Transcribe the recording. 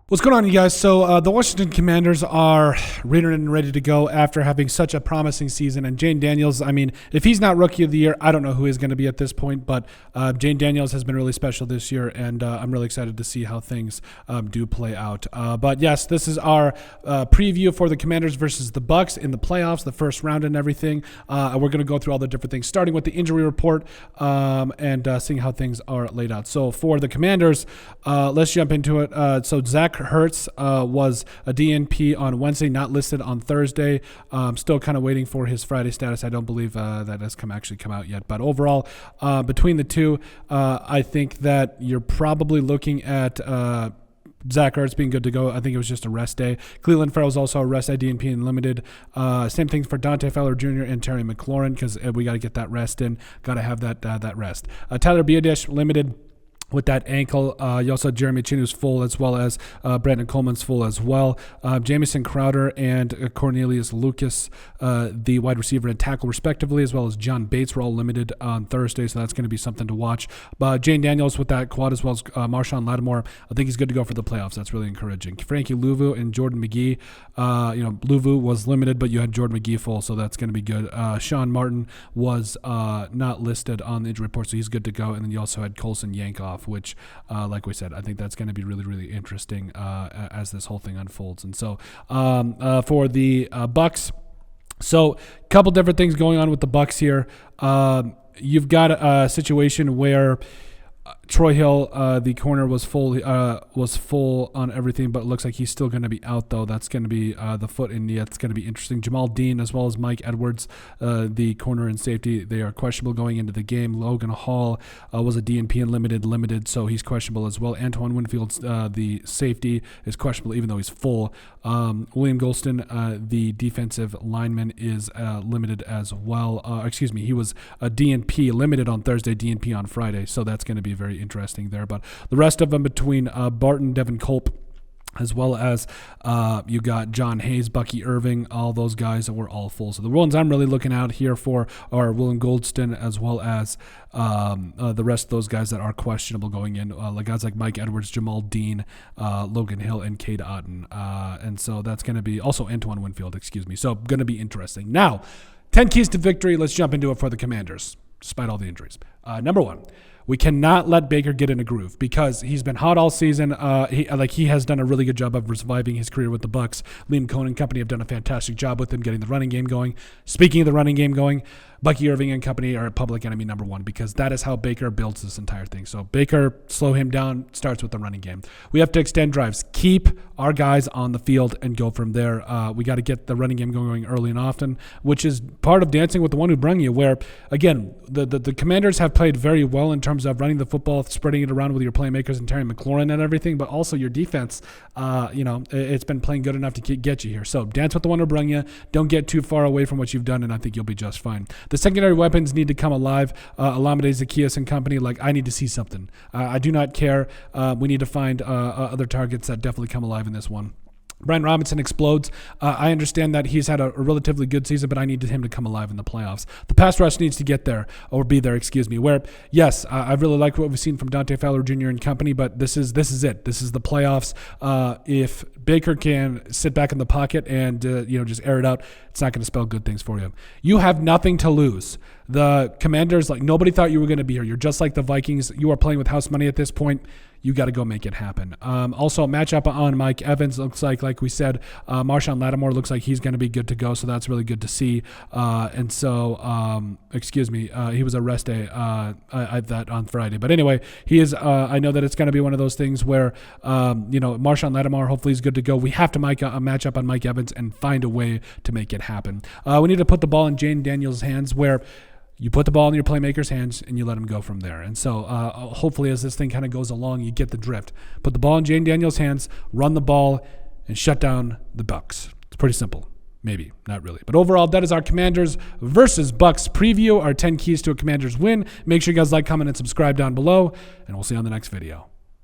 What's going on, you guys? So the Washington Commanders are ready and ready to go after having such a promising season. And Jane Daniels, I mean, if he's not Rookie of the Year, I don't know who he's going to be at this point. But Jane Daniels has been really special this year, and I'm really excited to see how things do play out. But yes, this is our preview for the Commanders versus the Bucs in the playoffs, the first round and everything. We're going to go through all the different things, starting with the injury report and seeing how things are laid out. So for the Commanders, let's jump into it. So Zach Ertz was a DNP on Wednesday, not listed on Thursday. Still kind of waiting for his Friday status. I don't believe that has actually come out yet. But overall, between the two, I think that you're probably looking at Zach Ertz being good to go. I think it was just a rest day. Cleveland Farrell's also a rest day, DNP and limited. Same thing for Dante Fowler Jr. and Terry McLaurin, because we got to get that rest in. Got to have that rest. Tyler Biadasz limited with that ankle. You also had Jeremy Chinu's full, as well as Brandon Coleman's full as well. Jamison Crowder and Cornelius Lucas, the wide receiver and tackle respectively, as well as John Bates, were all limited on Thursday, so that's going to be something to watch. But Jane Daniels with that quad, as well as Marshawn Lattimore, I think he's good to go for the playoffs. That's really encouraging. Frankie Louvu and Jordan McGee, Louvu was limited, but you had Jordan McGee full, so that's going to be good. Sean Martin was not listed on the injury report, so he's good to go. And then you also had Colson Yankoff, which, like we said, I think that's going to be really, really interesting as this whole thing unfolds. And so for the Bucs, so a couple different things going on with the Bucs here. You've got a situation where Troy Hill, the corner, was full on everything, but it looks like he's still going to be out, though. That's going to be the foot and knee. That's going to be interesting. Jamal Dean, as well as Mike Edwards, the corner and safety, they are questionable going into the game. Logan Hall was a DNP and limited, so he's questionable as well. Antoine Winfield, the safety, is questionable, even though he's full. William Golston, the defensive lineman, is limited as well. He was a DNP limited on Thursday, DNP on Friday, so that's going to be very interesting there. But the rest of them, between Barton, Devin Culp, as well as you got John Hayes, Bucky Irving, all those guys that were all full. So the ones I'm really looking out here for are William Goldston, as well as the rest of those guys that are questionable going in, like guys like Mike Edwards, Jamal Dean, Logan Hill, and Cade Otton. And so that's going to be also Antoine Winfield, So going to be interesting. Now, 10 keys to victory. Let's jump into it for the Commanders, despite all the injuries. Number one, we cannot let Baker get in a groove, because he's been hot all season. He has done a really good job of surviving his career with the Bucs. Liam Cohen and company have done a fantastic job with him getting the running game going. Speaking of the running game going, Bucky Irving and company are public enemy number one, because that is how Baker builds this entire thing. So Baker, slow him down, starts with the running game. We have to extend drives, keep our guys on the field, and go from there. We got to get the running game going early and often, which is part of dancing with the one who brung you, where, again, the Commanders have played very well in terms of running the football, spreading it around with your playmakers and Terry McLaurin and everything, but also your defense, it's been playing good enough to get you here. So dance with the one who brung you. Don't get too far away from what you've done, and I think you'll be just fine. The secondary weapons need to come alive. Alameda Zacchaeus and company, I need to see something. I do not care. We need to find other targets that definitely come alive in this one. Brian Robinson explodes. I understand that he's had a relatively good season, but I need him to come alive in the playoffs. The pass rush needs to get there, or be there, where, yes, I really like what we've seen from Dante Fowler Jr. and company, but this is it. This is the playoffs. If Baker can sit back in the pocket and just air it out, it's not going to spell good things for you. You have nothing to lose. The Commanders, nobody thought you were going to be here. You're just like the Vikings. You are playing with house money at this point. You got to go make it happen. Also, matchup on Mike Evans looks like we said, Marshawn Lattimore looks like he's going to be good to go, so that's really good to see. He was a rest day that on Friday. But anyway, he is. I know that it's going to be one of those things where, Marshawn Lattimore hopefully is good to go. We have to match up on Mike Evans and find a way to make it happen. We need to put the ball in Jane Daniels' hands, where you put the ball in your playmakers' hands and you let them go from there. And so hopefully as this thing kind of goes along, you get the drift. Put the ball in Jane Daniels' hands, run the ball, and shut down the Bucs. It's pretty simple. Maybe, not really. But overall, that is our Commanders versus Bucs preview, our 10 keys to a Commanders win. Make sure you guys like, comment, and subscribe down below, and we'll see you on the next video.